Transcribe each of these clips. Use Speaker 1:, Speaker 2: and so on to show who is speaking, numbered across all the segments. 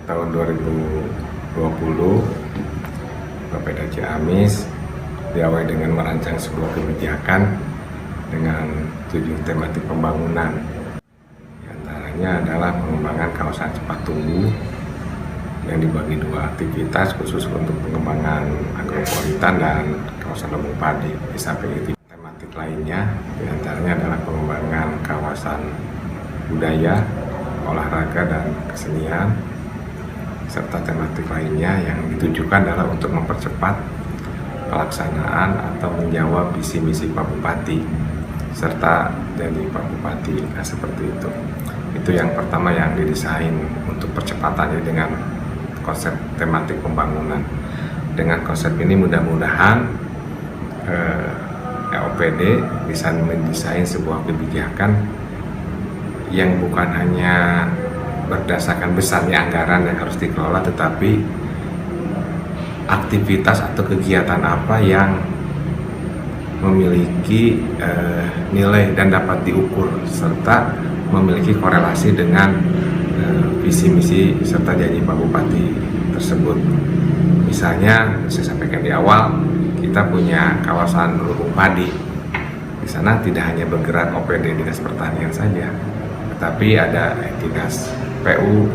Speaker 1: tahun 2020, Bapeda Ciamis diawali dengan merancang sebuah kebijakan dengan 7 tematik pembangunan. Di antaranya adalah pengembangan kawasan cepat tumbuh yang dibagi 2 aktivitas khusus untuk pengembangan agropolitan dan kawasan lumbung padi. Di samping itu tematik lainnya di antaranya adalah pengembangan kawasan budaya, olahraga dan kesenian, serta tematik lainnya yang ditujukan adalah untuk mempercepat pelaksanaan atau menjawab visi misi Pak Bupati serta janji Pak Bupati. Nah, seperti itu. Itu yang pertama yang didesain untuk percepatannya dengan konsep tematik pembangunan. Dengan konsep ini mudah-mudahan OPD bisa mendesain sebuah kebijakan yang bukan hanya berdasarkan besarnya anggaran yang harus dikelola, tetapi aktivitas atau kegiatan apa yang memiliki nilai dan dapat diukur serta memiliki korelasi dengan visi misi serta janji Pak Bupati tersebut. Misalnya saya sampaikan di awal, kita punya kawasan lumbung padi. Di sana tidak hanya bergerak OPD Dinas Pertanian saja, tetapi ada Dinas PU,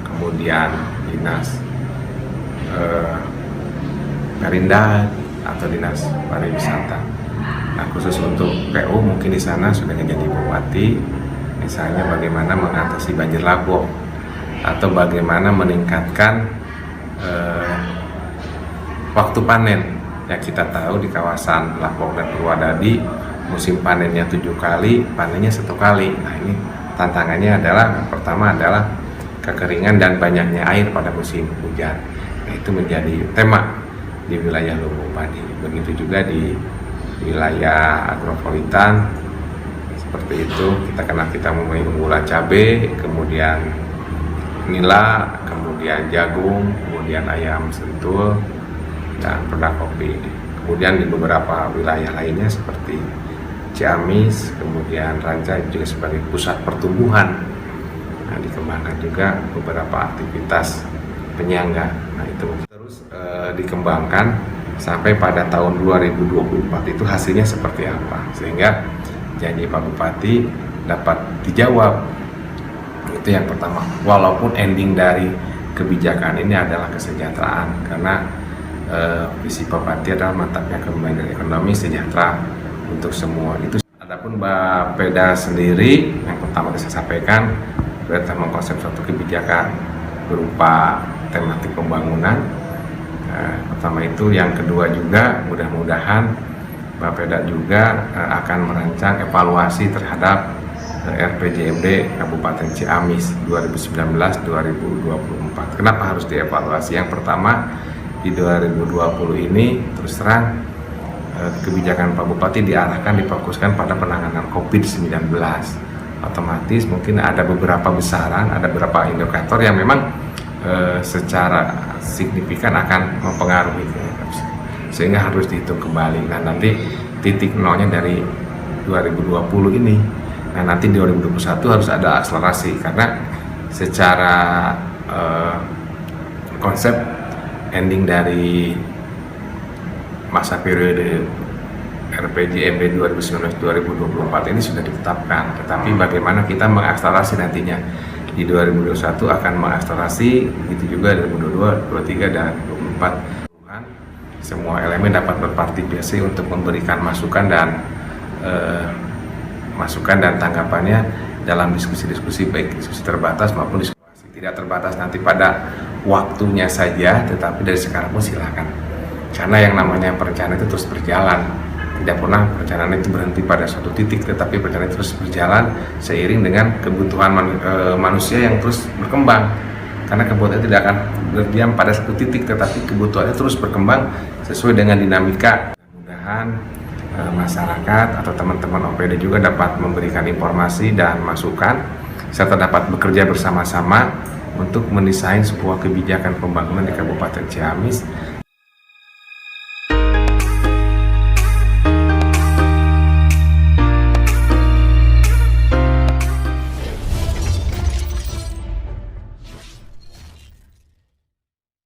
Speaker 1: kemudian Dinas Perindah atau Dinas Pariwisata. Nah, khusus untuk PU mungkin di sana sudah menjadi bupati, misalnya bagaimana mengatasi banjir lahar atau bagaimana meningkatkan waktu panen. Ya, kita tahu di kawasan Lapok dan Purwadadi musim panennya 7 kali, panennya 1 kali. Nah, ini tantangannya adalah pertama adalah kekeringan dan banyaknya air pada musim hujan. Nah, itu menjadi tema di wilayah lumbung padi. Begitu juga di wilayah agropolitan seperti itu. Kita mempunyai unggulan cabai, kemudian nila, kemudian jagung, kemudian ayam sentul dan pernak kopi. Kemudian di beberapa wilayah lainnya seperti Ciamis, kemudian Ranca juga sebagai pusat pertumbuhan. Nah, dikembangkan juga beberapa aktivitas penyangga. Nah, itu terus dikembangkan sampai pada tahun 2024 itu hasilnya seperti apa, sehingga janji Pak Bupati dapat dijawab. Itu yang pertama, walaupun ending dari kebijakan ini adalah kesejahteraan, karena visi Pak Bupati adalah mantapnya kembali ekonomi sejahtera untuk semua. Itu adapun Bapeda sendiri, yang pertama saya sampaikan, kita mengkonsep suatu kebijakan berupa tematik pembangunan. Pertama itu, yang kedua juga mudah-mudahan Bapeda juga akan merancang evaluasi terhadap RPJMD Kabupaten Ciamis 2019-2024. Kenapa harus dievaluasi? Yang pertama, di 2020 ini terus terang kebijakan Pak Bupati difokuskan pada penanganan COVID-19. Otomatis mungkin ada beberapa besaran, ada beberapa indikator yang memang secara signifikan akan mempengaruhi, sehingga harus dihitung kembali. Nah, nanti titik nolnya dari 2020 ini. Nah, nanti 2021 harus ada akselerasi, karena secara konsep ending dari masa periode RPJMD 2019-2024 ini sudah ditetapkan, tetapi bagaimana kita mengakselerasi nantinya di 2021 akan mengakselerasi, begitu juga 2022, 2023 dan 2024. Semua elemen dapat berpartisipasi untuk memberikan masukan dan tanggapannya dalam diskusi-diskusi, baik diskusi terbatas maupun diskusi tidak terbatas nanti pada waktunya saja, tetapi dari sekarang pun silakan. Karena yang namanya perencanaan itu terus berjalan. Tidak pernah perencanaan itu berhenti pada suatu titik, tetapi perencanaan terus berjalan seiring dengan kebutuhan manusia yang terus berkembang. Karena kebutuhan tidak akan berdiam pada satu titik, tetapi kebutuhannya terus berkembang sesuai dengan dinamika. Mudah-mudahan masyarakat atau teman-teman OPD juga dapat memberikan informasi dan masukan, serta dapat bekerja bersama-sama untuk mendesain sebuah kebijakan pembangunan di Kabupaten Ciamis